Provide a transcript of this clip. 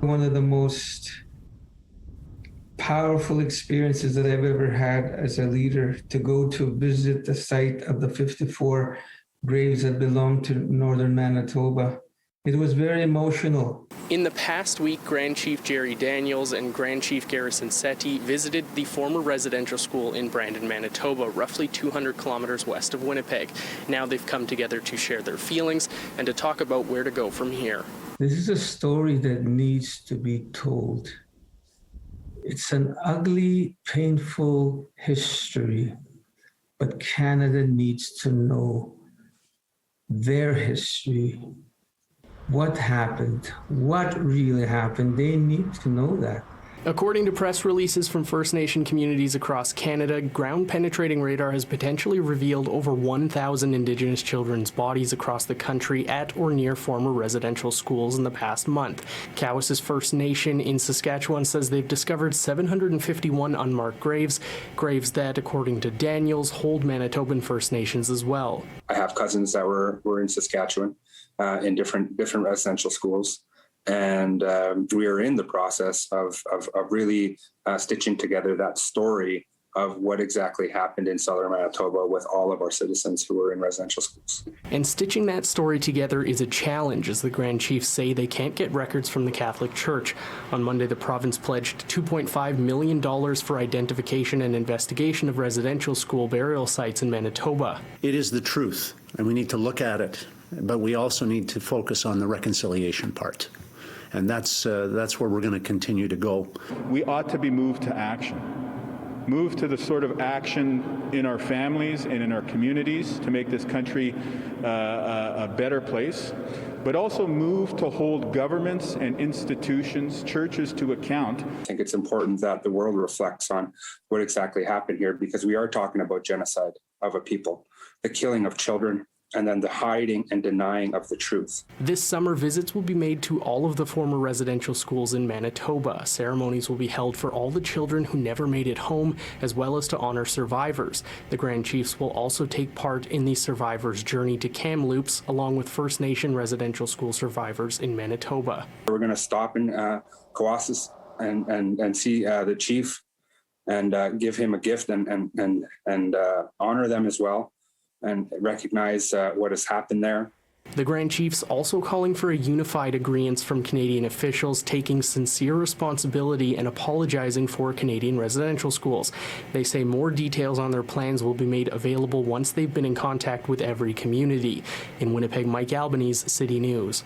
one of the most powerful experiences that I've ever had as a leader, to go to visit the site of the 54 graves that belong to northern Manitoba. It was very emotional. In the past week, Grand Chief Jerry Daniels and Grand Chief Garrison Setti visited the former residential school in Brandon, Manitoba, roughly 200 kilometers west of Winnipeg. Now they've come together to share their feelings and to talk about where to go from here. This is a story that needs to be told. It's an ugly, painful history, but Canada needs to know their history. What happened? What really happened? They need to know that. According to press releases from First Nation communities across Canada, ground-penetrating radar has potentially revealed over 1,000 Indigenous children's bodies across the country at or near former residential schools in the past month. Cowess's First Nation in Saskatchewan says they've discovered 751 unmarked graves that, according to Daniels, hold Manitoban First Nations as well. I have cousins that were in Saskatchewan in different residential schools. And we are in the process of really stitching together that story of what exactly happened in southern Manitoba with all of our citizens who were in residential schools. And stitching that story together is a challenge, as the Grand Chiefs say they can't get records from the Catholic Church. On Monday, the province pledged $2.5 million for identification and investigation of residential school burial sites in Manitoba. It is the truth, and we need to look at it, but we also need to focus on the reconciliation part. And that's where we're going to continue to go. We ought to be moved to action. Move to the sort of action in our families and in our communities to make this country a better place, but also move to hold governments and institutions, churches to account. I think it's important that the world reflects on what exactly happened here, because we are talking about genocide of a people, the killing of children, and then the hiding and denying of the truth. This summer, visits will be made to all of the former residential schools in Manitoba. Ceremonies will be held for all the children who never made it home, as well as to honor survivors. The Grand Chiefs will also take part in the survivors' journey to Kamloops, along with First Nation residential school survivors in Manitoba. We're going to stop in Cowess's and see the chief and give him a gift and honor them as well, and recognize what has happened there. The Grand Chiefs also calling for a unified agreement from Canadian officials, taking sincere responsibility and apologizing for Canadian residential schools. They say more details on their plans will be made available once they've been in contact with every community. In Winnipeg, Mike Albanese, City News.